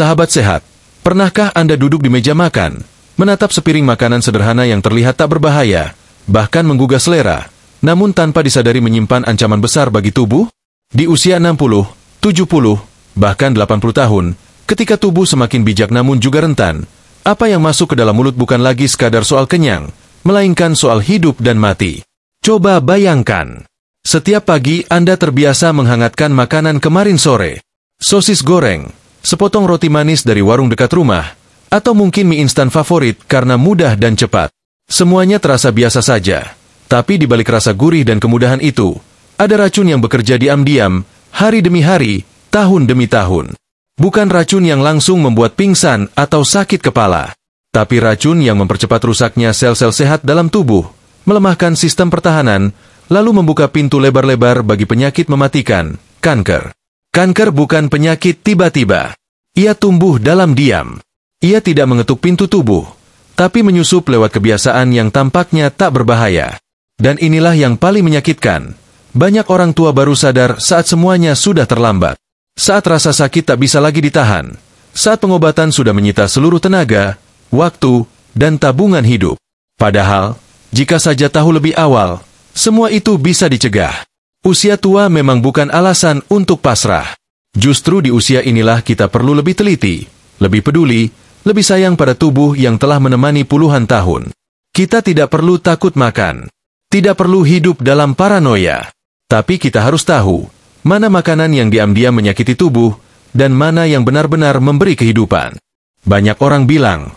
Sahabat sehat, pernahkah Anda duduk di meja makan, menatap sepiring makanan sederhana yang terlihat tak berbahaya, bahkan menggugah selera, namun tanpa disadari menyimpan ancaman besar bagi tubuh? Di usia 60, 70, bahkan 80 tahun, ketika tubuh semakin bijak namun juga rentan, apa yang masuk ke dalam mulut bukan lagi sekadar soal kenyang, melainkan soal hidup dan mati. Coba bayangkan, setiap pagi Anda terbiasa menghangatkan makanan kemarin sore. Sosis goreng, sepotong roti manis dari warung dekat rumah, atau mungkin mie instan favorit karena mudah dan cepat. Semuanya terasa biasa saja, tapi di balik rasa gurih dan kemudahan itu, ada racun yang bekerja diam-diam, hari demi hari, tahun demi tahun. Bukan racun yang langsung membuat pingsan atau sakit kepala, tapi racun yang mempercepat rusaknya sel-sel sehat dalam tubuh, melemahkan sistem pertahanan, lalu membuka pintu lebar-lebar bagi penyakit mematikan, kanker. Kanker bukan penyakit tiba-tiba. Ia tumbuh dalam diam. Ia tidak mengetuk pintu tubuh, tapi menyusup lewat kebiasaan yang tampaknya tak berbahaya. Dan inilah yang paling menyakitkan. Banyak orang tua baru sadar saat semuanya sudah terlambat. Saat rasa sakit tak bisa lagi ditahan. Saat pengobatan sudah menyita seluruh tenaga, waktu, dan tabungan hidup. Padahal, jika saja tahu lebih awal, semua itu bisa dicegah. Usia tua memang bukan alasan untuk pasrah. Justru di usia inilah kita perlu lebih teliti, lebih peduli, lebih sayang pada tubuh yang telah menemani puluhan tahun. Kita tidak perlu takut makan, tidak perlu hidup dalam paranoia. Tapi kita harus tahu, mana makanan yang diam-diam menyakiti tubuh, dan mana yang benar-benar memberi kehidupan. Banyak orang bilang,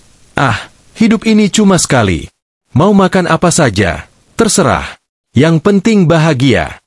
hidup ini cuma sekali. Mau makan apa saja, terserah. Yang penting bahagia.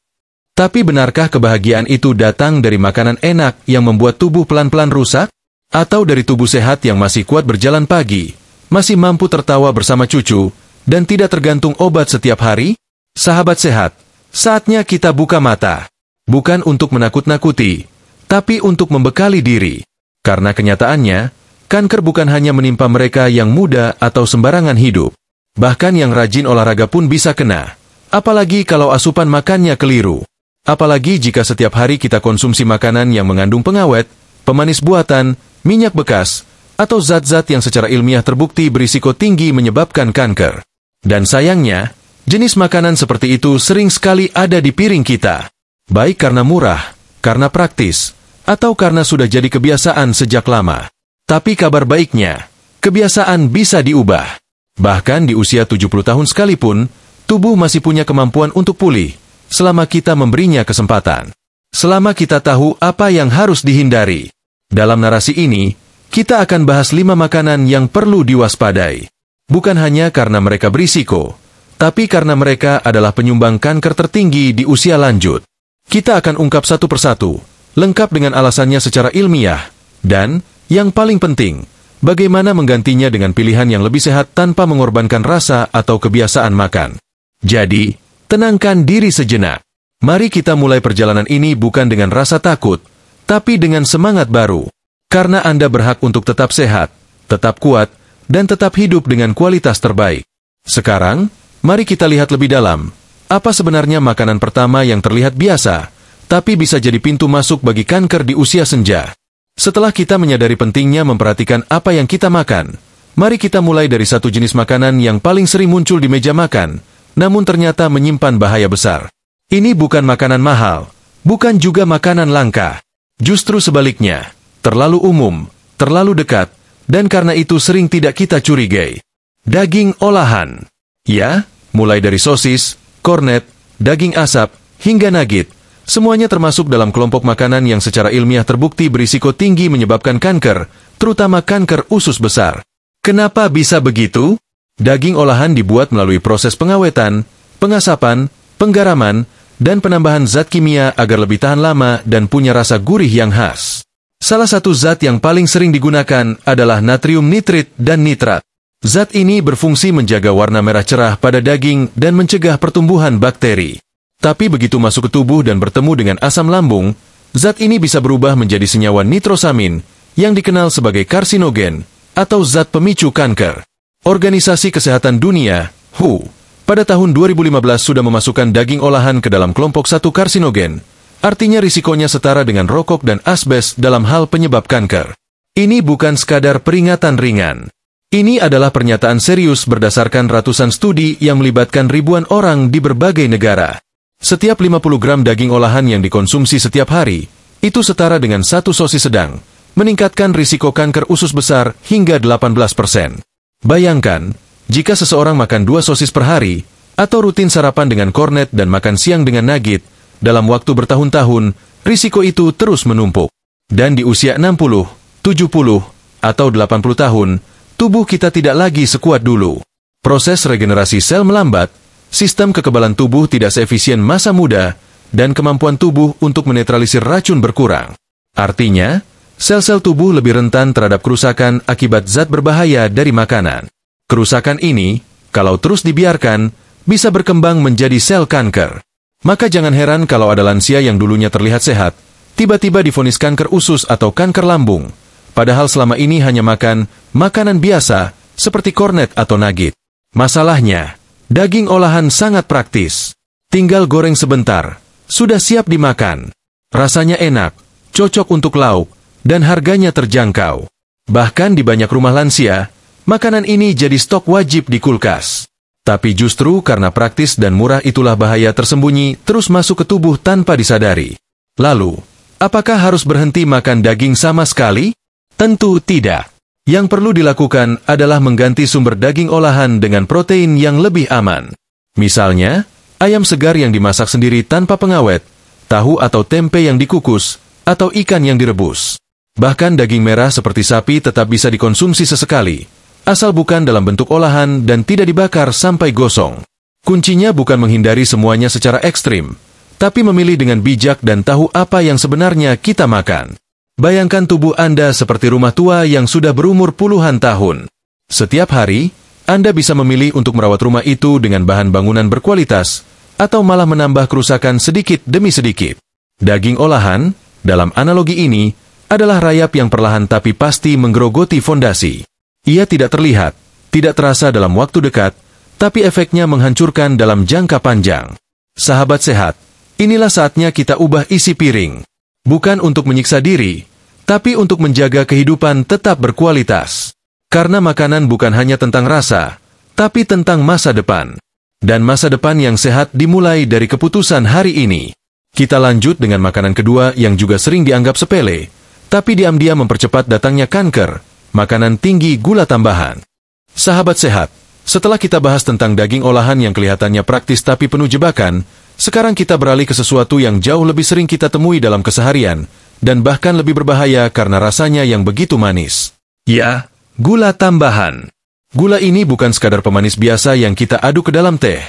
Tapi benarkah kebahagiaan itu datang dari makanan enak yang membuat tubuh pelan-pelan rusak? Atau dari tubuh sehat yang masih kuat berjalan pagi, masih mampu tertawa bersama cucu, dan tidak tergantung obat setiap hari? Sahabat sehat, saatnya kita buka mata. Bukan untuk menakut-nakuti, tapi untuk membekali diri. Karena kenyataannya, kanker bukan hanya menimpa mereka yang muda atau sembarangan hidup. Bahkan yang rajin olahraga pun bisa kena. Apalagi kalau asupan makannya keliru. Apalagi jika setiap hari kita konsumsi makanan yang mengandung pengawet, pemanis buatan, minyak bekas, atau zat-zat yang secara ilmiah terbukti berisiko tinggi menyebabkan kanker. Dan sayangnya, jenis makanan seperti itu sering sekali ada di piring kita. Baik karena murah, karena praktis, atau karena sudah jadi kebiasaan sejak lama. Tapi kabar baiknya, kebiasaan bisa diubah. Bahkan di usia 70 tahun sekalipun, tubuh masih punya kemampuan untuk pulih, selama kita memberinya kesempatan. Selama kita tahu apa yang harus dihindari. Dalam narasi ini, kita akan bahas 5 makanan yang perlu diwaspadai. Bukan hanya karena mereka berisiko, tapi karena mereka adalah penyumbang kanker tertinggi di usia lanjut. Kita akan ungkap satu persatu, lengkap dengan alasannya secara ilmiah, dan, yang paling penting, bagaimana menggantinya dengan pilihan yang lebih sehat tanpa mengorbankan rasa atau kebiasaan makan. Jadi, tenangkan diri sejenak. Mari kita mulai perjalanan ini bukan dengan rasa takut, tapi dengan semangat baru. Karena Anda berhak untuk tetap sehat, tetap kuat, dan tetap hidup dengan kualitas terbaik. Sekarang, mari kita lihat lebih dalam. Apa sebenarnya makanan pertama yang terlihat biasa, tapi bisa jadi pintu masuk bagi kanker di usia senja? Setelah kita menyadari pentingnya memperhatikan apa yang kita makan, mari kita mulai dari satu jenis makanan yang paling sering muncul di meja makan, namun ternyata menyimpan bahaya besar. Ini bukan makanan mahal, bukan juga makanan langka. Justru sebaliknya, terlalu umum, terlalu dekat, dan karena itu sering tidak kita curigai. Daging olahan. Ya, mulai dari sosis, kornet, daging asap, hingga nugget, semuanya termasuk dalam kelompok makanan yang secara ilmiah terbukti berisiko tinggi menyebabkan kanker, terutama kanker usus besar. Kenapa bisa begitu? Daging olahan dibuat melalui proses pengawetan, pengasapan, penggaraman, dan penambahan zat kimia agar lebih tahan lama dan punya rasa gurih yang khas. Salah satu zat yang paling sering digunakan adalah natrium nitrit dan nitrat. Zat ini berfungsi menjaga warna merah cerah pada daging dan mencegah pertumbuhan bakteri. Tapi begitu masuk ke tubuh dan bertemu dengan asam lambung, zat ini bisa berubah menjadi senyawa nitrosamin, yang dikenal sebagai karsinogen, atau zat pemicu kanker. Organisasi Kesehatan Dunia, WHO, pada tahun 2015 sudah memasukkan daging olahan ke dalam kelompok 1 karsinogen, artinya risikonya setara dengan rokok dan asbes dalam hal penyebab kanker. Ini bukan sekadar peringatan ringan. Ini adalah pernyataan serius berdasarkan ratusan studi yang melibatkan ribuan orang di berbagai negara. Setiap 50 gram daging olahan yang dikonsumsi setiap hari, itu setara dengan satu sosis sedang, meningkatkan risiko kanker usus besar hingga 18%. Bayangkan, jika seseorang makan 2 sosis per hari, atau rutin sarapan dengan kornet dan makan siang dengan nugget, dalam waktu bertahun-tahun, risiko itu terus menumpuk. Dan di usia 60, 70, atau 80 tahun, tubuh kita tidak lagi sekuat dulu. Proses regenerasi sel melambat, sistem kekebalan tubuh tidak seefisien masa muda, dan kemampuan tubuh untuk menetralisir racun berkurang. Artinya, sel-sel tubuh lebih rentan terhadap kerusakan akibat zat berbahaya dari makanan. Kerusakan ini, kalau terus dibiarkan, bisa berkembang menjadi sel kanker. Maka jangan heran kalau ada lansia yang dulunya terlihat sehat, tiba-tiba divonis kanker usus atau kanker lambung, padahal selama ini hanya makan makanan biasa, seperti kornet atau nugget. Masalahnya, daging olahan sangat praktis. Tinggal goreng sebentar, sudah siap dimakan. Rasanya enak, cocok untuk lauk, dan harganya terjangkau. Bahkan di banyak rumah lansia, makanan ini jadi stok wajib di kulkas. Tapi justru karena praktis dan murah itulah bahaya tersembunyi terus masuk ke tubuh tanpa disadari. Lalu, apakah harus berhenti makan daging sama sekali? Tentu tidak. Yang perlu dilakukan adalah mengganti sumber daging olahan dengan protein yang lebih aman. Misalnya, ayam segar yang dimasak sendiri tanpa pengawet, tahu atau tempe yang dikukus, atau ikan yang direbus. Bahkan daging merah seperti sapi tetap bisa dikonsumsi sesekali, asal bukan dalam bentuk olahan dan tidak dibakar sampai gosong. Kuncinya bukan menghindari semuanya secara ekstrim, tapi memilih dengan bijak dan tahu apa yang sebenarnya kita makan. Bayangkan tubuh Anda seperti rumah tua yang sudah berumur puluhan tahun. Setiap hari, Anda bisa memilih untuk merawat rumah itu dengan bahan bangunan berkualitas, atau malah menambah kerusakan sedikit demi sedikit. Daging olahan, dalam analogi ini, adalah rayap yang perlahan tapi pasti menggerogoti fondasi. Ia tidak terlihat, tidak terasa dalam waktu dekat, tapi efeknya menghancurkan dalam jangka panjang. Sahabat sehat, inilah saatnya kita ubah isi piring. Bukan untuk menyiksa diri, tapi untuk menjaga kehidupan tetap berkualitas. Karena makanan bukan hanya tentang rasa, tapi tentang masa depan. Dan masa depan yang sehat dimulai dari keputusan hari ini. Kita lanjut dengan makanan kedua yang juga sering dianggap sepele, tapi diam-diam mempercepat datangnya kanker, makanan tinggi gula tambahan. Sahabat sehat, setelah kita bahas tentang daging olahan yang kelihatannya praktis tapi penuh jebakan, sekarang kita beralih ke sesuatu yang jauh lebih sering kita temui dalam keseharian, dan bahkan lebih berbahaya karena rasanya yang begitu manis. Ya, gula tambahan. Gula ini bukan sekadar pemanis biasa yang kita aduk ke dalam teh,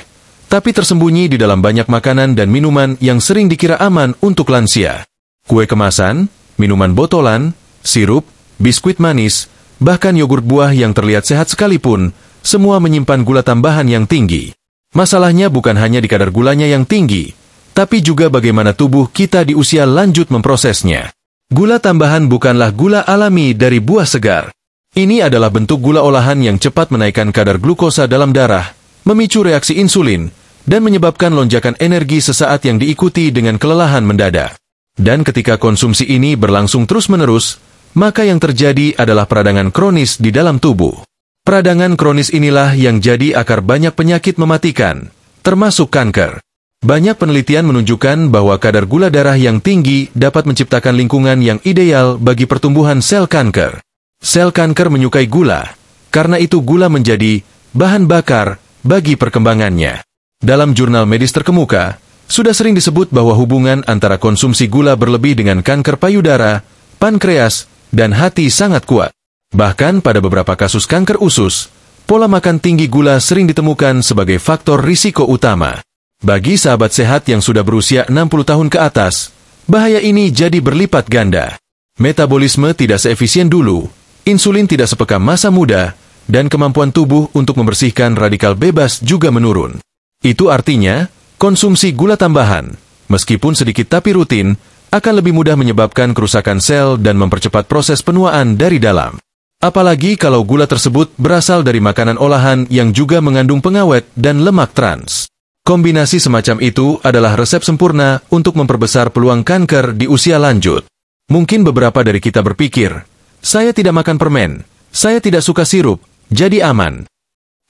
tapi tersembunyi di dalam banyak makanan dan minuman yang sering dikira aman untuk lansia. Kue kemasan, minuman botolan, sirup, biskuit manis, bahkan yogurt buah yang terlihat sehat sekalipun, semua menyimpan gula tambahan yang tinggi. Masalahnya bukan hanya di kadar gulanya yang tinggi, tapi juga bagaimana tubuh kita di usia lanjut memprosesnya. Gula tambahan bukanlah gula alami dari buah segar. Ini adalah bentuk gula olahan yang cepat menaikkan kadar glukosa dalam darah, memicu reaksi insulin, dan menyebabkan lonjakan energi sesaat yang diikuti dengan kelelahan mendadak. Dan ketika konsumsi ini berlangsung terus-menerus, maka yang terjadi adalah peradangan kronis di dalam tubuh. Peradangan kronis inilah yang jadi akar banyak penyakit mematikan, termasuk kanker. Banyak penelitian menunjukkan bahwa kadar gula darah yang tinggi dapat menciptakan lingkungan yang ideal bagi pertumbuhan sel kanker. Sel kanker menyukai gula, karena itu gula menjadi bahan bakar bagi perkembangannya. Dalam jurnal medis terkemuka, sudah sering disebut bahwa hubungan antara konsumsi gula berlebih dengan kanker payudara, pankreas, dan hati sangat kuat. Bahkan pada beberapa kasus kanker usus, pola makan tinggi gula sering ditemukan sebagai faktor risiko utama. Bagi sahabat sehat yang sudah berusia 60 tahun ke atas, bahaya ini jadi berlipat ganda. Metabolisme tidak seefisien dulu, insulin tidak sepeka masa muda, dan kemampuan tubuh untuk membersihkan radikal bebas juga menurun. Itu artinya, konsumsi gula tambahan, meskipun sedikit tapi rutin, akan lebih mudah menyebabkan kerusakan sel dan mempercepat proses penuaan dari dalam. Apalagi kalau gula tersebut berasal dari makanan olahan yang juga mengandung pengawet dan lemak trans. Kombinasi semacam itu adalah resep sempurna untuk memperbesar peluang kanker di usia lanjut. Mungkin beberapa dari kita berpikir, Saya tidak makan permen. Saya tidak suka sirup, jadi aman.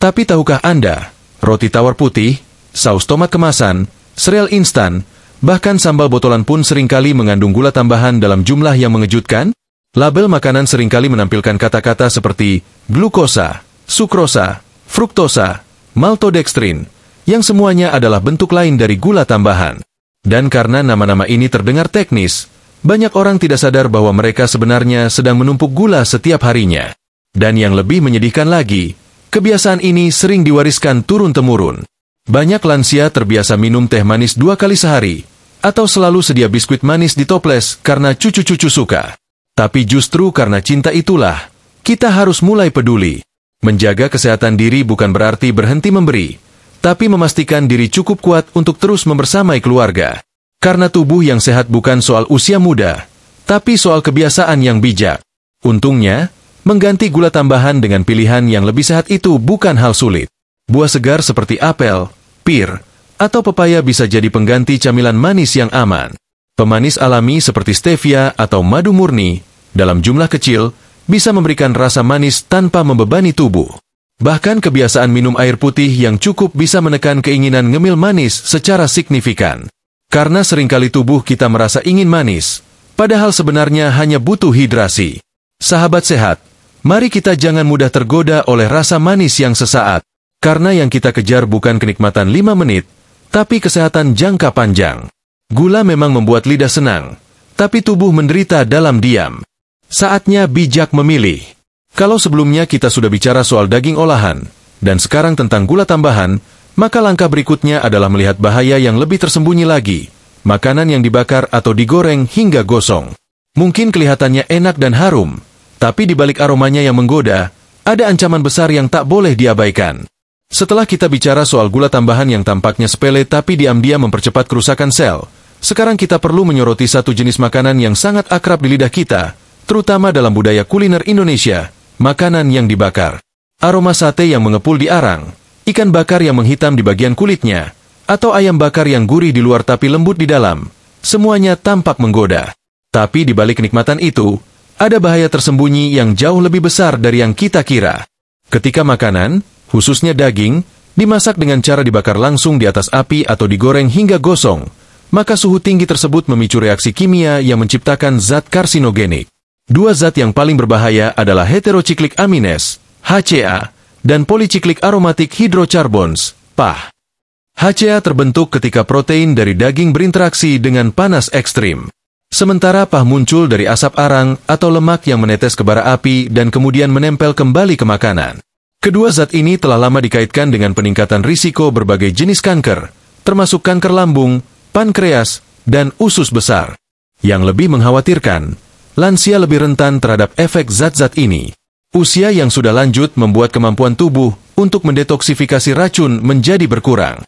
Tapi tahukah Anda, roti tawar putih, saus tomat kemasan, sereal instan, bahkan sambal botolan pun seringkali mengandung gula tambahan dalam jumlah yang mengejutkan? Label makanan seringkali menampilkan kata-kata seperti glukosa, sukrosa, fruktosa, maltodextrin, yang semuanya adalah bentuk lain dari gula tambahan. Dan karena nama-nama ini terdengar teknis, banyak orang tidak sadar bahwa mereka sebenarnya sedang menumpuk gula setiap harinya. Dan yang lebih menyedihkan lagi, kebiasaan ini sering diwariskan turun-temurun. Banyak lansia terbiasa minum teh manis 2 kali sehari, atau selalu sedia biskuit manis di toples karena cucu-cucu suka. Tapi justru karena cinta itulah, kita harus mulai peduli. Menjaga kesehatan diri bukan berarti berhenti memberi, tapi memastikan diri cukup kuat untuk terus membersamai keluarga. Karena tubuh yang sehat bukan soal usia muda, tapi soal kebiasaan yang bijak. Untungnya, mengganti gula tambahan dengan pilihan yang lebih sehat itu bukan hal sulit. Buah segar seperti apel, pir, atau pepaya bisa jadi pengganti camilan manis yang aman. Pemanis alami seperti stevia atau madu murni, dalam jumlah kecil, bisa memberikan rasa manis tanpa membebani tubuh. Bahkan kebiasaan minum air putih yang cukup bisa menekan keinginan ngemil manis secara signifikan. Karena seringkali tubuh kita merasa ingin manis, padahal sebenarnya hanya butuh hidrasi. Sahabat sehat, mari kita jangan mudah tergoda oleh rasa manis yang sesaat. Karena yang kita kejar bukan kenikmatan 5 menit, tapi kesehatan jangka panjang. Gula memang membuat lidah senang, tapi tubuh menderita dalam diam. Saatnya bijak memilih. Kalau sebelumnya kita sudah bicara soal daging olahan, dan sekarang tentang gula tambahan, maka langkah berikutnya adalah melihat bahaya yang lebih tersembunyi lagi, makanan yang dibakar atau digoreng hingga gosong. Mungkin kelihatannya enak dan harum, tapi di balik aromanya yang menggoda, ada ancaman besar yang tak boleh diabaikan. Setelah kita bicara soal gula tambahan yang tampaknya sepele tapi diam-diam mempercepat kerusakan sel, sekarang kita perlu menyoroti satu jenis makanan yang sangat akrab di lidah kita, terutama dalam budaya kuliner Indonesia, makanan yang dibakar. Aroma sate yang mengepul di arang, ikan bakar yang menghitam di bagian kulitnya, atau ayam bakar yang gurih di luar tapi lembut di dalam, semuanya tampak menggoda. Tapi di balik kenikmatan itu, ada bahaya tersembunyi yang jauh lebih besar dari yang kita kira. Ketika makanan, khususnya daging, dimasak dengan cara dibakar langsung di atas api atau digoreng hingga gosong, maka suhu tinggi tersebut memicu reaksi kimia yang menciptakan zat karsinogenik. 2 zat yang paling berbahaya adalah heterocyklic amines, HCA, dan polycyclic aromatic hydrocarbons, PAH. HCA terbentuk ketika protein dari daging berinteraksi dengan panas ekstrim. Sementara PAH muncul dari asap arang atau lemak yang menetes ke bara api dan kemudian menempel kembali ke makanan. Kedua zat ini telah lama dikaitkan dengan peningkatan risiko berbagai jenis kanker, termasuk kanker lambung, pankreas, dan usus besar. Yang lebih mengkhawatirkan, lansia lebih rentan terhadap efek zat-zat ini. Usia yang sudah lanjut membuat kemampuan tubuh untuk mendetoksifikasi racun menjadi berkurang.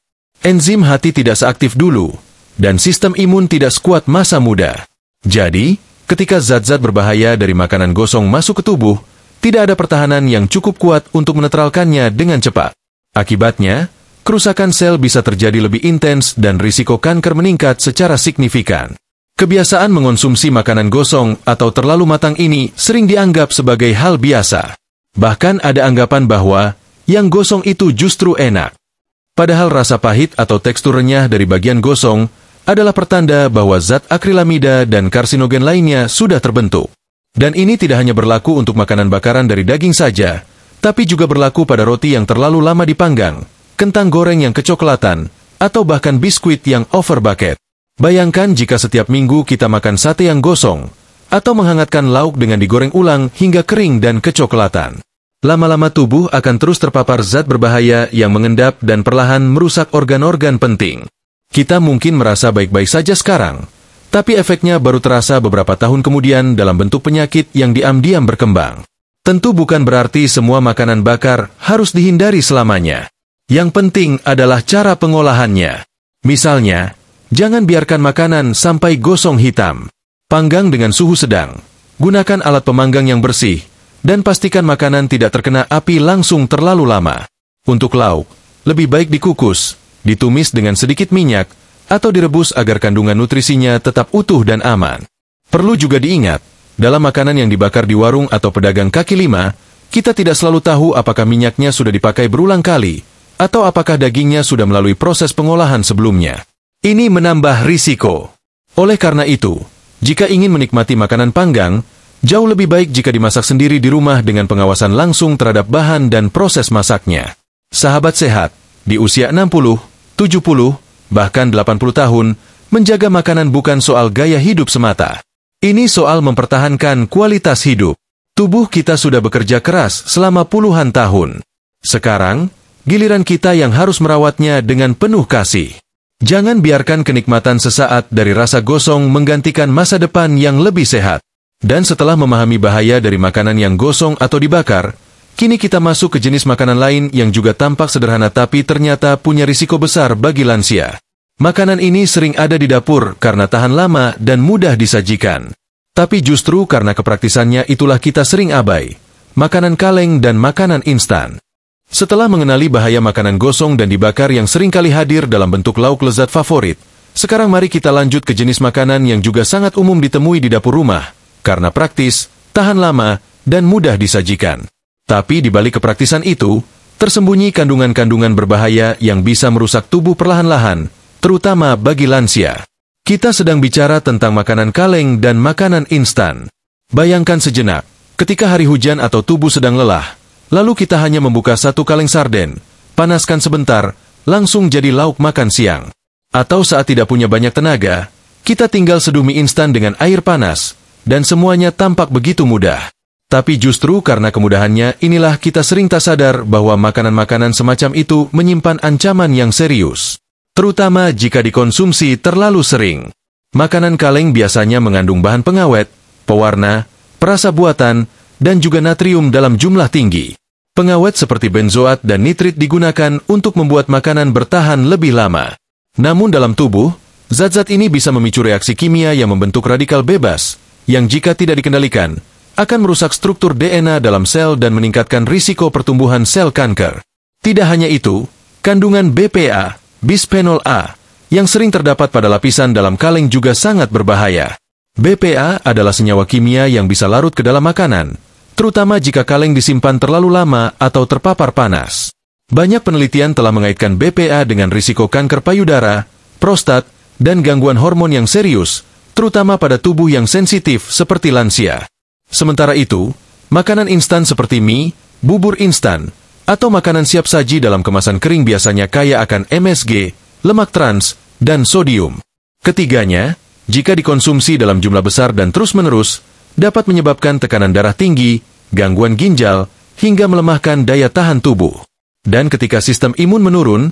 Enzim hati tidak seaktif dulu, dan sistem imun tidak sekuat masa muda. Jadi, ketika zat-zat berbahaya dari makanan gosong masuk ke tubuh, tidak ada pertahanan yang cukup kuat untuk menetralkannya dengan cepat. Akibatnya, kerusakan sel bisa terjadi lebih intens dan risiko kanker meningkat secara signifikan. Kebiasaan mengonsumsi makanan gosong atau terlalu matang ini sering dianggap sebagai hal biasa. Bahkan ada anggapan bahwa yang gosong itu justru enak. Padahal rasa pahit atau tekstur renyah dari bagian gosong adalah pertanda bahwa zat akrilamida dan karsinogen lainnya sudah terbentuk. Dan ini tidak hanya berlaku untuk makanan bakaran dari daging saja, tapi juga berlaku pada roti yang terlalu lama dipanggang, kentang goreng yang kecoklatan, atau bahkan biskuit yang overbaked. Bayangkan jika setiap minggu kita makan sate yang gosong, atau menghangatkan lauk dengan digoreng ulang hingga kering dan kecoklatan. Lama-lama tubuh akan terus terpapar zat berbahaya yang mengendap dan perlahan merusak organ-organ penting. Kita mungkin merasa baik-baik saja sekarang, tapi efeknya baru terasa beberapa tahun kemudian dalam bentuk penyakit yang diam-diam berkembang. Tentu bukan berarti semua makanan bakar harus dihindari selamanya. Yang penting adalah cara pengolahannya. Misalnya, jangan biarkan makanan sampai gosong hitam. Panggang dengan suhu sedang. Gunakan alat pemanggang yang bersih, dan pastikan makanan tidak terkena api langsung terlalu lama. Untuk lauk, lebih baik dikukus, ditumis dengan sedikit minyak, atau direbus agar kandungan nutrisinya tetap utuh dan aman. Perlu juga diingat, Dalam makanan yang dibakar di warung atau pedagang kaki lima, kita tidak selalu tahu apakah minyaknya sudah dipakai berulang kali, atau apakah dagingnya sudah melalui proses pengolahan sebelumnya. Ini menambah risiko. Oleh karena itu, jika ingin menikmati makanan panggang, jauh lebih baik jika dimasak sendiri di rumah dengan pengawasan langsung terhadap bahan dan proses masaknya. Sahabat sehat, di usia 60, 70, bahkan 80 tahun, menjaga makanan bukan soal gaya hidup semata. Ini soal mempertahankan kualitas hidup. Tubuh kita sudah bekerja keras selama puluhan tahun. Sekarang, giliran kita yang harus merawatnya dengan penuh kasih. Jangan biarkan kenikmatan sesaat dari rasa gosong menggantikan masa depan yang lebih sehat. Dan setelah memahami bahaya dari makanan yang gosong atau dibakar, kini kita masuk ke jenis makanan lain yang juga tampak sederhana tapi ternyata punya risiko besar bagi lansia. Makanan ini sering ada di dapur karena tahan lama dan mudah disajikan. Tapi justru karena kepraktisannya itulah kita sering abai. Makanan kaleng dan makanan instan. Setelah mengenali bahaya makanan gosong dan dibakar yang sering kali hadir dalam bentuk lauk lezat favorit, sekarang mari kita lanjut ke jenis makanan yang juga sangat umum ditemui di dapur rumah, karena praktis, tahan lama, dan mudah disajikan. Tapi di balik kepraktisan itu, tersembunyi kandungan-kandungan berbahaya yang bisa merusak tubuh perlahan-lahan, terutama bagi lansia. Kita sedang bicara tentang makanan kaleng dan makanan instan. Bayangkan sejenak, ketika hari hujan atau tubuh sedang lelah, lalu kita hanya membuka satu kaleng sarden, panaskan sebentar, langsung jadi lauk makan siang. Atau saat tidak punya banyak tenaga, kita tinggal seduh mie instan dengan air panas, dan semuanya tampak begitu mudah. Tapi justru karena kemudahannya, inilah kita sering tak sadar bahwa makanan-makanan semacam itu menyimpan ancaman yang serius. Terutama jika dikonsumsi terlalu sering. Makanan kaleng biasanya mengandung bahan pengawet, pewarna, perasa buatan, dan juga natrium dalam jumlah tinggi. Pengawet seperti benzoat dan nitrit digunakan untuk membuat makanan bertahan lebih lama. Namun dalam tubuh, zat-zat ini bisa memicu reaksi kimia yang membentuk radikal bebas, yang jika tidak dikendalikan, akan merusak struktur DNA dalam sel dan meningkatkan risiko pertumbuhan sel kanker. Tidak hanya itu, kandungan BPA, bisphenol A, yang sering terdapat pada lapisan dalam kaleng juga sangat berbahaya. BPA adalah senyawa kimia yang bisa larut ke dalam makanan, terutama jika kaleng disimpan terlalu lama atau terpapar panas. Banyak penelitian telah mengaitkan BPA dengan risiko kanker payudara, prostat, dan gangguan hormon yang serius, terutama pada tubuh yang sensitif seperti lansia. Sementara itu, makanan instan seperti mie, bubur instan, atau makanan siap saji dalam kemasan kering biasanya kaya akan MSG, lemak trans, dan sodium. Ketiganya, jika dikonsumsi dalam jumlah besar dan terus-menerus, dapat menyebabkan tekanan darah tinggi, gangguan ginjal, hingga melemahkan daya tahan tubuh. Dan ketika sistem imun menurun,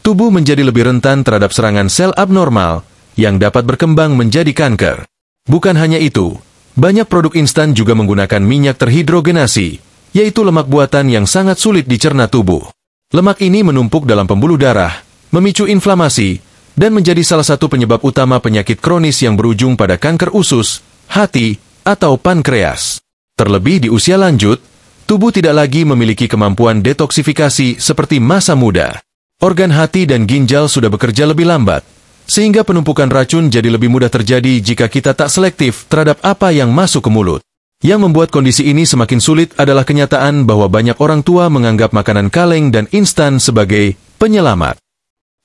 tubuh menjadi lebih rentan terhadap serangan sel abnormal, yang dapat berkembang menjadi kanker. Bukan hanya itu, banyak produk instan juga menggunakan minyak terhidrogenasi, yaitu lemak buatan yang sangat sulit dicerna tubuh. Lemak ini menumpuk dalam pembuluh darah, memicu inflamasi, dan menjadi salah satu penyebab utama penyakit kronis yang berujung pada kanker usus, hati, atau pankreas. Terlebih di usia lanjut, tubuh tidak lagi memiliki kemampuan detoksifikasi seperti masa muda. Organ hati dan ginjal sudah bekerja lebih lambat, sehingga penumpukan racun jadi lebih mudah terjadi jika kita tak selektif terhadap apa yang masuk ke mulut. Yang membuat kondisi ini semakin sulit adalah kenyataan bahwa banyak orang tua menganggap makanan kaleng dan instan sebagai penyelamat.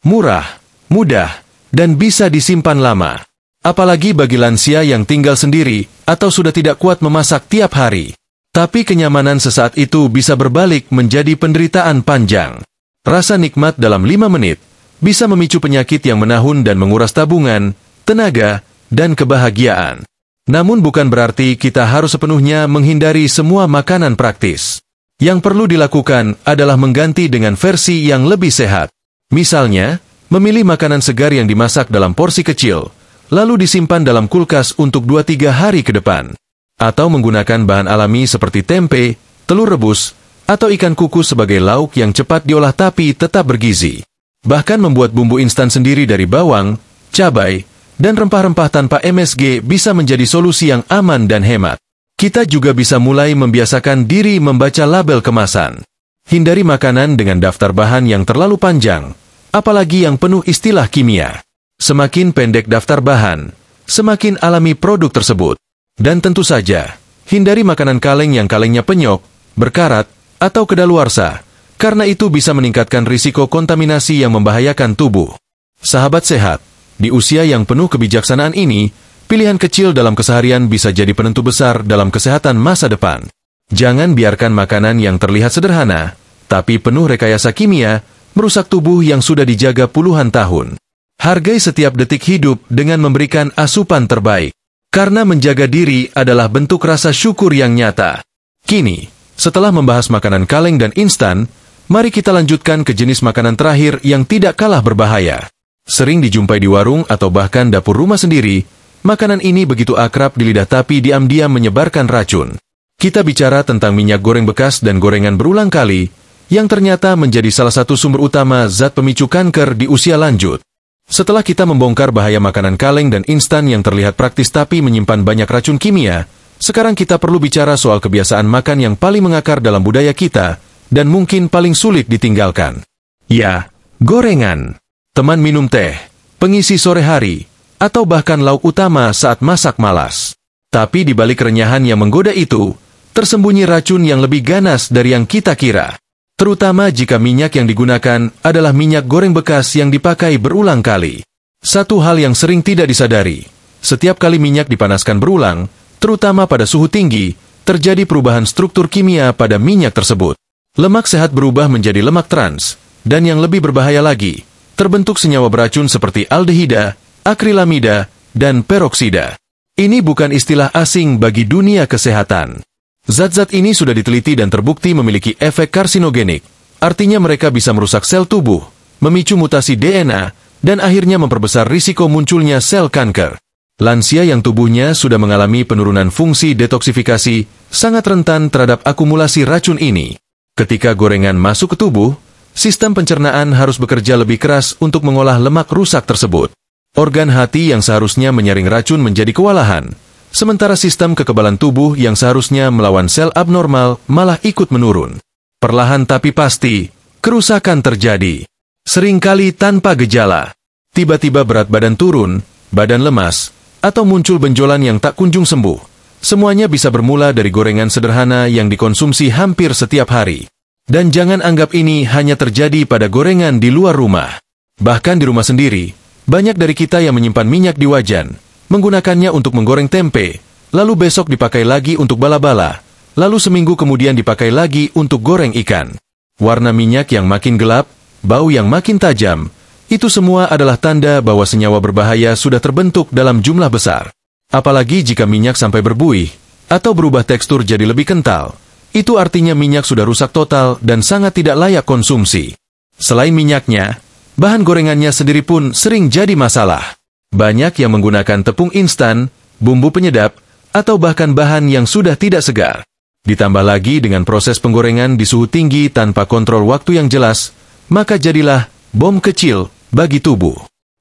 Murah, mudah, dan bisa disimpan lama. Apalagi bagi lansia yang tinggal sendiri atau sudah tidak kuat memasak tiap hari. Tapi kenyamanan sesaat itu bisa berbalik menjadi penderitaan panjang. Rasa nikmat dalam 5 menit bisa memicu penyakit yang menahun dan menguras tabungan, tenaga, dan kebahagiaan. Namun bukan berarti kita harus sepenuhnya menghindari semua makanan praktis. Yang perlu dilakukan adalah mengganti dengan versi yang lebih sehat. Misalnya, memilih makanan segar yang dimasak dalam porsi kecil, lalu disimpan dalam kulkas untuk 2-3 hari ke depan. Atau menggunakan bahan alami seperti tempe, telur rebus, atau ikan kukus sebagai lauk yang cepat diolah tapi tetap bergizi. Bahkan membuat bumbu instan sendiri dari bawang, cabai, dan rempah-rempah tanpa MSG bisa menjadi solusi yang aman dan hemat. Kita juga bisa mulai membiasakan diri membaca label kemasan. Hindari makanan dengan daftar bahan yang terlalu panjang, apalagi yang penuh istilah kimia. Semakin pendek daftar bahan, semakin alami produk tersebut. Dan tentu saja, hindari makanan kaleng yang kalengnya penyok, berkarat, atau kedaluarsa, karena itu bisa meningkatkan risiko kontaminasi yang membahayakan tubuh. Sahabat sehat, di usia yang penuh kebijaksanaan ini, pilihan kecil dalam keseharian bisa jadi penentu besar dalam kesehatan masa depan. Jangan biarkan makanan yang terlihat sederhana, tapi penuh rekayasa kimia, merusak tubuh yang sudah dijaga puluhan tahun. Hargai setiap detik hidup dengan memberikan asupan terbaik. Karena menjaga diri adalah bentuk rasa syukur yang nyata. Kini, setelah membahas makanan kaleng dan instan, mari kita lanjutkan ke jenis makanan terakhir yang tidak kalah berbahaya. Sering dijumpai di warung atau bahkan dapur rumah sendiri, makanan ini begitu akrab di lidah tapi diam-diam menyebarkan racun. Kita bicara tentang minyak goreng bekas dan gorengan berulang kali, yang ternyata menjadi salah satu sumber utama zat pemicu kanker di usia lanjut. Setelah kita membongkar bahaya makanan kaleng dan instan yang terlihat praktis tapi menyimpan banyak racun kimia, sekarang kita perlu bicara soal kebiasaan makan yang paling mengakar dalam budaya kita, dan mungkin paling sulit ditinggalkan. Ya, gorengan. Teman minum teh, pengisi sore hari, atau bahkan lauk utama saat masak malas. Tapi di balik kerenyahan yang menggoda itu, tersembunyi racun yang lebih ganas dari yang kita kira. Terutama jika minyak yang digunakan adalah minyak goreng bekas yang dipakai berulang kali. Satu hal yang sering tidak disadari, setiap kali minyak dipanaskan berulang, terutama pada suhu tinggi, terjadi perubahan struktur kimia pada minyak tersebut. Lemak sehat berubah menjadi lemak trans, dan yang lebih berbahaya lagi, terbentuk senyawa beracun seperti aldehida, akrilamida, dan peroksida. Ini bukan istilah asing bagi dunia kesehatan. Zat-zat ini sudah diteliti dan terbukti memiliki efek karsinogenik, artinya mereka bisa merusak sel tubuh, memicu mutasi DNA, dan akhirnya memperbesar risiko munculnya sel kanker. Lansia yang tubuhnya sudah mengalami penurunan fungsi detoksifikasi sangat rentan terhadap akumulasi racun ini. Ketika gorengan masuk ke tubuh, sistem pencernaan harus bekerja lebih keras untuk mengolah lemak rusak tersebut. Organ hati yang seharusnya menyaring racun menjadi kewalahan, sementara sistem kekebalan tubuh yang seharusnya melawan sel abnormal malah ikut menurun. Perlahan tapi pasti, kerusakan terjadi. Seringkali tanpa gejala. Tiba-tiba berat badan turun, badan lemas, atau muncul benjolan yang tak kunjung sembuh. Semuanya bisa bermula dari gorengan sederhana yang dikonsumsi hampir setiap hari. Dan jangan anggap ini hanya terjadi pada gorengan di luar rumah. Bahkan di rumah sendiri, banyak dari kita yang menyimpan minyak di wajan, menggunakannya untuk menggoreng tempe, lalu besok dipakai lagi untuk bala-bala, lalu seminggu kemudian dipakai lagi untuk goreng ikan. Warna minyak yang makin gelap, bau yang makin tajam, itu semua adalah tanda bahwa senyawa berbahaya sudah terbentuk dalam jumlah besar. Apalagi jika minyak sampai berbuih, atau berubah tekstur jadi lebih kental, itu artinya minyak sudah rusak total dan sangat tidak layak konsumsi. Selain minyaknya, bahan gorengannya sendiri pun sering jadi masalah. Banyak yang menggunakan tepung instan, bumbu penyedap, atau bahkan bahan yang sudah tidak segar. Ditambah lagi dengan proses penggorengan di suhu tinggi tanpa kontrol waktu yang jelas, maka jadilah bom kecil bagi tubuh.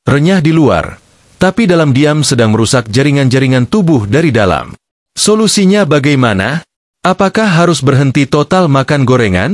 Renyah di luar, tapi dalam diam sedang merusak jaringan-jaringan tubuh dari dalam. Solusinya bagaimana? Apakah harus berhenti total makan gorengan?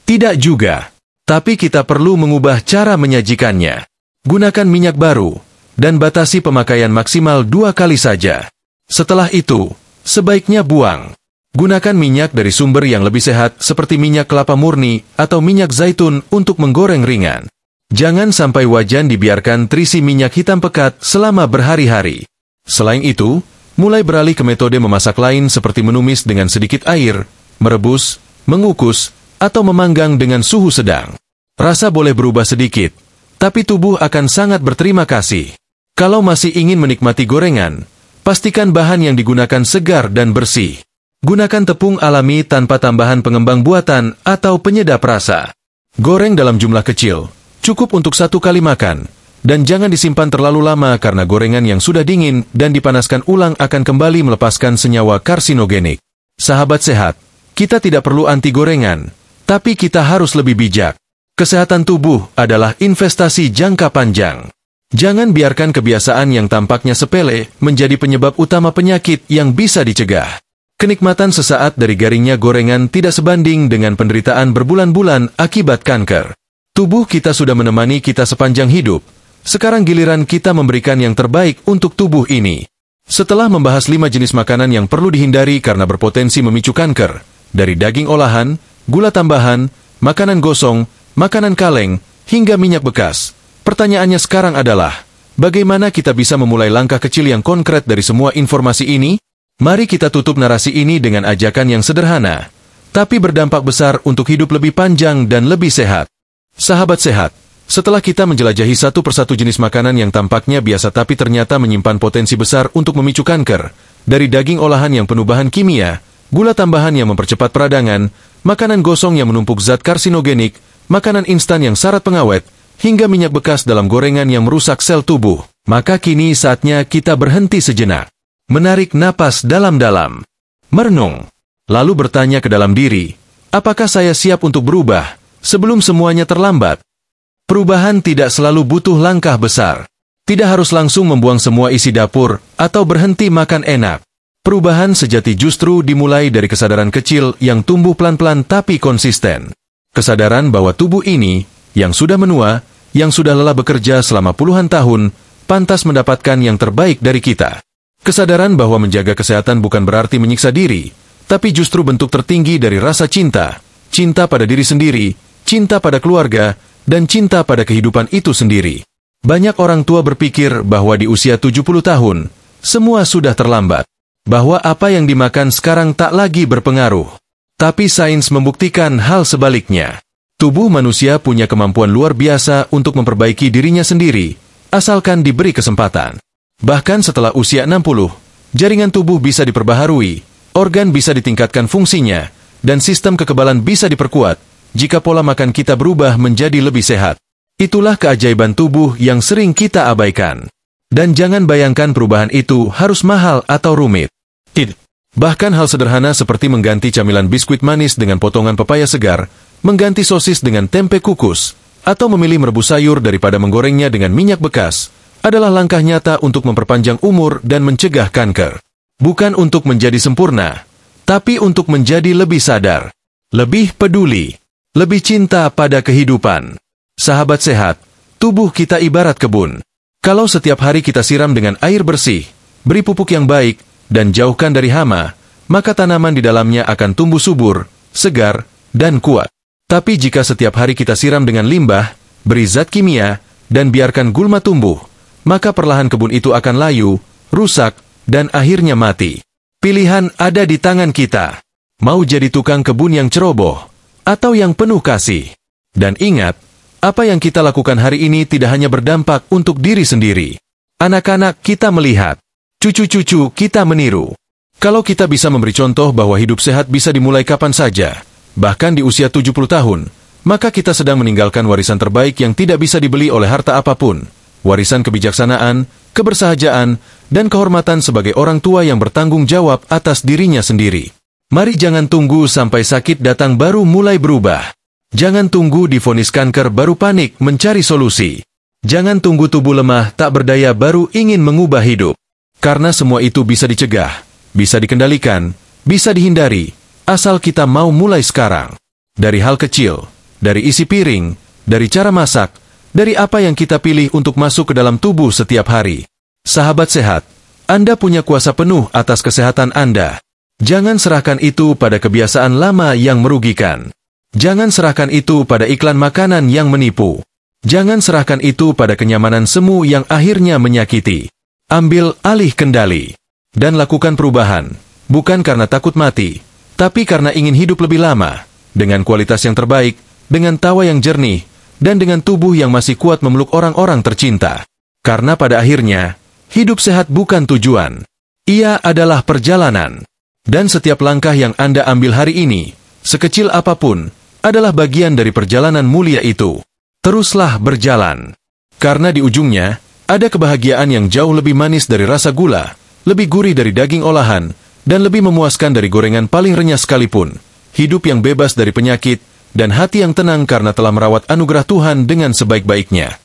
Tidak juga. Tapi kita perlu mengubah cara menyajikannya. Gunakan minyak baru, dan batasi pemakaian maksimal 2 kali saja. Setelah itu, sebaiknya buang. Gunakan minyak dari sumber yang lebih sehat seperti minyak kelapa murni atau minyak zaitun untuk menggoreng ringan. Jangan sampai wajan dibiarkan terisi minyak hitam pekat selama berhari-hari. Selain itu, mulai beralih ke metode memasak lain seperti menumis dengan sedikit air, merebus, mengukus, atau memanggang dengan suhu sedang. Rasa boleh berubah sedikit, tapi tubuh akan sangat berterima kasih. Kalau masih ingin menikmati gorengan, pastikan bahan yang digunakan segar dan bersih. Gunakan tepung alami tanpa tambahan pengembang buatan atau penyedap rasa. Goreng dalam jumlah kecil, cukup untuk 1 kali makan, dan jangan disimpan terlalu lama karena gorengan yang sudah dingin dan dipanaskan ulang akan kembali melepaskan senyawa karsinogenik. Sahabat sehat, kita tidak perlu anti gorengan, tapi kita harus lebih bijak. Kesehatan tubuh adalah investasi jangka panjang. Jangan biarkan kebiasaan yang tampaknya sepele menjadi penyebab utama penyakit yang bisa dicegah. Kenikmatan sesaat dari garingnya gorengan tidak sebanding dengan penderitaan berbulan-bulan akibat kanker. Tubuh kita sudah menemani kita sepanjang hidup. Sekarang giliran kita memberikan yang terbaik untuk tubuh ini. Setelah membahas 5 jenis makanan yang perlu dihindari karena berpotensi memicu kanker, dari daging olahan, gula tambahan, makanan gosong, makanan kaleng, hingga minyak bekas, pertanyaannya sekarang adalah, bagaimana kita bisa memulai langkah kecil yang konkret dari semua informasi ini? Mari kita tutup narasi ini dengan ajakan yang sederhana, tapi berdampak besar untuk hidup lebih panjang dan lebih sehat. Sahabat sehat, setelah kita menjelajahi satu persatu jenis makanan yang tampaknya biasa tapi ternyata menyimpan potensi besar untuk memicu kanker, dari daging olahan yang penuh bahan kimia, gula tambahan yang mempercepat peradangan, makanan gosong yang menumpuk zat karsinogenik, makanan instan yang syarat pengawet, hingga minyak bekas dalam gorengan yang merusak sel tubuh, maka kini saatnya kita berhenti sejenak, menarik napas dalam-dalam, merenung, lalu bertanya ke dalam diri, apakah saya siap untuk berubah sebelum semuanya terlambat? Perubahan tidak selalu butuh langkah besar. Tidak harus langsung membuang semua isi dapur atau berhenti makan enak. Perubahan sejati justru dimulai dari kesadaran kecil yang tumbuh pelan-pelan tapi konsisten. Kesadaran bahwa tubuh ini, yang sudah menua, yang sudah lelah bekerja selama puluhan tahun, pantas mendapatkan yang terbaik dari kita. Kesadaran bahwa menjaga kesehatan bukan berarti menyiksa diri, tapi justru bentuk tertinggi dari rasa cinta. Cinta pada diri sendiri, cinta pada keluarga, dan cinta pada kehidupan itu sendiri. Banyak orang tua berpikir bahwa di usia 70 tahun, semua sudah terlambat. Bahwa apa yang dimakan sekarang tak lagi berpengaruh. Tapi sains membuktikan hal sebaliknya. Tubuh manusia punya kemampuan luar biasa untuk memperbaiki dirinya sendiri, asalkan diberi kesempatan. Bahkan setelah usia 60, jaringan tubuh bisa diperbaharui, organ bisa ditingkatkan fungsinya, dan sistem kekebalan bisa diperkuat, jika pola makan kita berubah menjadi lebih sehat. Itulah keajaiban tubuh yang sering kita abaikan. Dan jangan bayangkan perubahan itu harus mahal atau rumit. Bahkan hal sederhana seperti mengganti camilan biskuit manis dengan potongan pepaya segar, mengganti sosis dengan tempe kukus, atau memilih merebus sayur daripada menggorengnya dengan minyak bekas, adalah langkah nyata untuk memperpanjang umur dan mencegah kanker. Bukan untuk menjadi sempurna, tapi untuk menjadi lebih sadar, lebih peduli, lebih cinta pada kehidupan. Sahabat sehat, tubuh kita ibarat kebun. Kalau setiap hari kita siram dengan air bersih, beri pupuk yang baik, dan jauhkan dari hama, maka tanaman di dalamnya akan tumbuh subur, segar, dan kuat. Tapi jika setiap hari kita siram dengan limbah, beri zat kimia, dan biarkan gulma tumbuh, maka perlahan kebun itu akan layu, rusak, dan akhirnya mati. Pilihan ada di tangan kita. Mau jadi tukang kebun yang ceroboh, atau yang penuh kasih. Dan ingat, apa yang kita lakukan hari ini tidak hanya berdampak untuk diri sendiri. Anak-anak kita melihat, cucu-cucu kita meniru. Kalau kita bisa memberi contoh bahwa hidup sehat bisa dimulai kapan saja, bahkan di usia 70 tahun, maka kita sedang meninggalkan warisan terbaik yang tidak bisa dibeli oleh harta apapun. Warisan kebijaksanaan, kebersahajaan, dan kehormatan sebagai orang tua yang bertanggung jawab atas dirinya sendiri. Mari jangan tunggu sampai sakit datang baru mulai berubah. Jangan tunggu divonis kanker baru panik mencari solusi. Jangan tunggu tubuh lemah tak berdaya baru ingin mengubah hidup. Karena semua itu bisa dicegah, bisa dikendalikan, bisa dihindari, asal kita mau mulai sekarang. Dari hal kecil, dari isi piring, dari cara masak, dari apa yang kita pilih untuk masuk ke dalam tubuh setiap hari. Sahabat sehat, Anda punya kuasa penuh atas kesehatan Anda. Jangan serahkan itu pada kebiasaan lama yang merugikan. Jangan serahkan itu pada iklan makanan yang menipu. Jangan serahkan itu pada kenyamanan semu yang akhirnya menyakiti. Ambil alih kendali. Dan lakukan perubahan. Bukan karena takut mati, tapi karena ingin hidup lebih lama. Dengan kualitas yang terbaik, dengan tawa yang jernih, dan dengan tubuh yang masih kuat memeluk orang-orang tercinta. Karena pada akhirnya, hidup sehat bukan tujuan. Ia adalah perjalanan. Dan setiap langkah yang Anda ambil hari ini, sekecil apapun, adalah bagian dari perjalanan mulia itu. Teruslah berjalan. Karena di ujungnya, ada kebahagiaan yang jauh lebih manis dari rasa gula, lebih gurih dari daging olahan, dan lebih memuaskan dari gorengan paling renyah sekalipun. Hidup yang bebas dari penyakit, dan hati yang tenang karena telah merawat anugerah Tuhan dengan sebaik-baiknya.